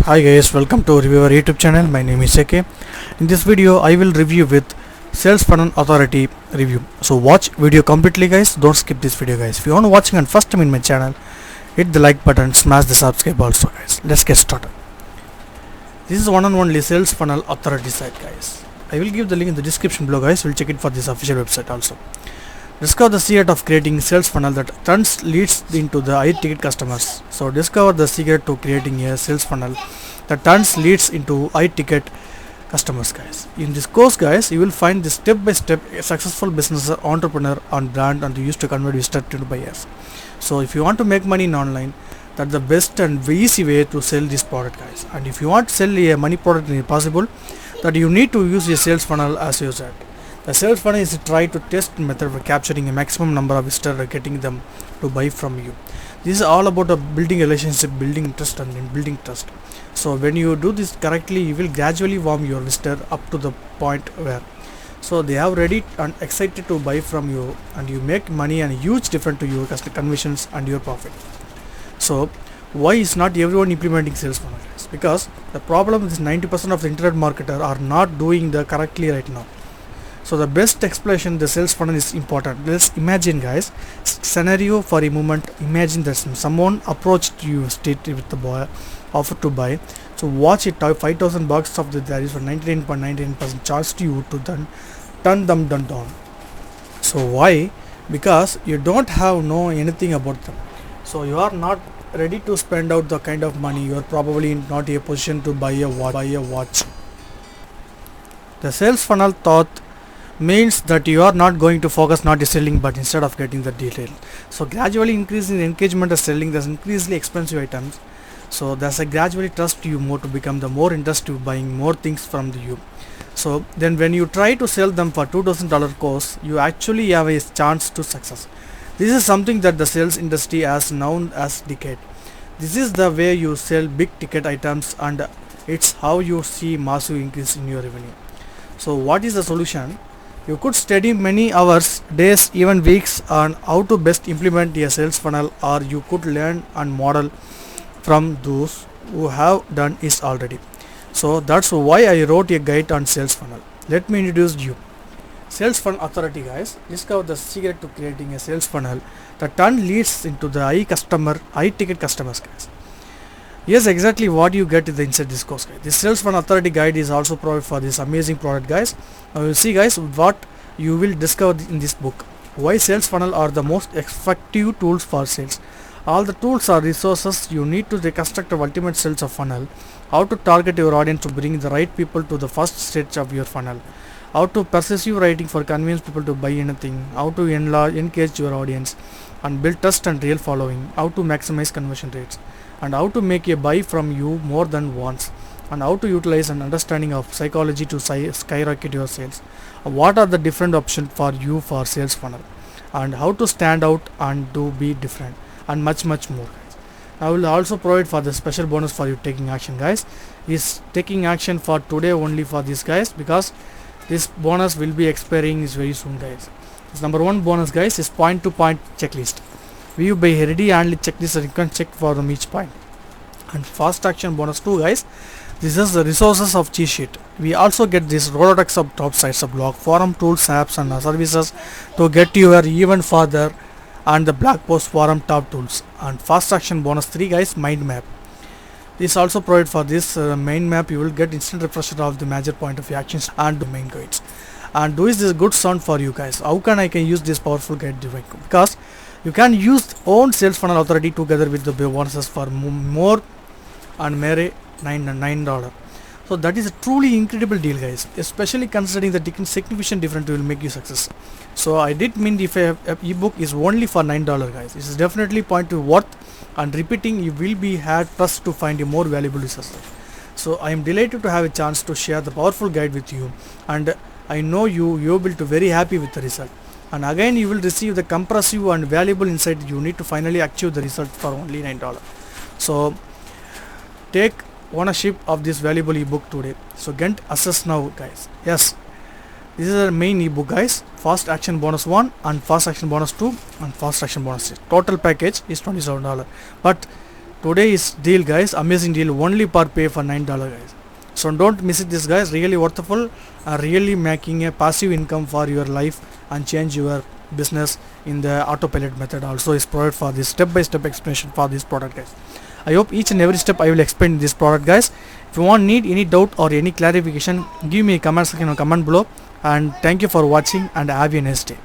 Hi guys, welcome to Reviewer YouTube channel. My name is AK. In this video I will review with Sales Funnel Authority review. So watch video completely guys, don't skip this video guys. If you want watching and first time in my channel, hit the like button, smash the subscribe also guys. Let's get started. This is one and only Sales Funnel Authority site guys. I will give the link in the description below guys. We'll check it for this official website also. Discover the secret of creating sales funnel that turns leads into the high ticket customers. So discover the secret to creating a sales funnel that turns leads into high ticket customers guys. In this course guys, you will find the step by step successful business entrepreneur and brand and used to convert visitors to buyers. So if you want to make money in online, that's the best and easy way to sell this product guys. And if you want to sell a money product possible, that you need to use a sales funnel as you said. The sales funnel is a try to test method for capturing a maximum number of visitors and getting them to buy from you. This is all about building relationship, building trust and building trust. So when you do this correctly, you will gradually warm your visitor up to the point where so they are ready and excited to buy from you, and you make money and huge difference to your customer conversions and your profit. So why is not everyone implementing sales funnel? Because the problem is 90% of the internet marketers are not doing the correctly right now. So the best explanation the sales funnel is important. Let's imagine guys scenario for a moment. Imagine that someone approached you straight with the boy offer to buy. So watch it, 5,000 bucks of the there is for 99.99% chance to you to then turn them down. So why? Because you don't have know anything about them. So you are not ready to spend out the kind of money. You are probably not in a position to buy a watch. The sales funnel thought means that you are not going to focus not selling but instead of getting the detail. So gradually increasing the engagement of selling the increasingly expensive items. So that's a gradually trust you more to become the more interested buying more things from you. So then when you try to sell them for $2,000 course, you actually have a chance to success. This is something that the sales industry has known as decade. This is the way you sell big ticket items, and it's how you see massive increase in your revenue. So what is the solution? You could study many hours, days, even weeks on how to best implement a sales funnel, or you could learn and model from those who have done it already. So that's why I wrote a guide on sales funnel. Let me introduce you. Sales funnel authority guys. Discover the secret to creating a sales funnel that turn leads into the high ticket customers guys. Yes, exactly what you get inside this course guys. This sales funnel authority guide is also provided for this amazing product guys. Now we'll see guys what you will discover in this book. Why sales funnel are the most effective tools for sales. All the tools are resources you need to reconstruct the ultimate sales of funnel. How to target your audience to bring the right people to the first stage of your funnel. How to persuasive writing for convince people to buy anything. How to engage your audience and build trust and real following. How to maximize conversion rates. And how to make a buy from you more than once, and how to utilize an understanding of psychology to skyrocket your sales. What are the different options for you for sales funnel, and how to stand out and to be different, and much more guys. I will also provide for the special bonus for you taking action guys. Is taking action for today only for these guys, because this bonus will be expiring is very soon guys. This number one bonus guys is point to point checklist. View by ready handle checklist, and you can check for them each point. And fast action bonus 2 guys, this is the resources of cheat sheet. We also get this Rolodex of top sites of blog, forum tools, apps and services to get you even further, and the blog post forum top tools. And fast action bonus 3 guys, mind map. This also provided for this main map. You will get instant refresher of the major point of actions and the main guides. And do is this good sound for you guys? How can I use this powerful guide? Because you can use own sales funnel authority together with the bonuses for more and mere $9. So that is a truly incredible deal guys, especially considering the significant difference will make you success. So I did mean if a ebook is only for $9 guys, it is definitely point to worth, and repeating you will be had trust to find a more valuable resource. So I am delighted to have a chance to share the powerful guide with you, and I know you will be very happy with the result. And again you will receive the comprehensive and valuable insight you need to finally achieve the result for only $9. So take ownership of this valuable ebook today. So get access now guys. Yes, this is the main ebook guys. Fast action bonus 1 and fast action bonus 2 and fast action bonus 6. Total package is $27. But Today is deal guys, amazing deal, only per pay for $9 guys. So don't miss it this guys, really worthful, really making a passive income for your life and change your business in the autopilot method also is provided for this step-by-step explanation for this product guys. I hope each and every step I will explain this product guys. If you need any doubt or any clarification, give me a comment section or comment below, and thank you for watching and have a nice day.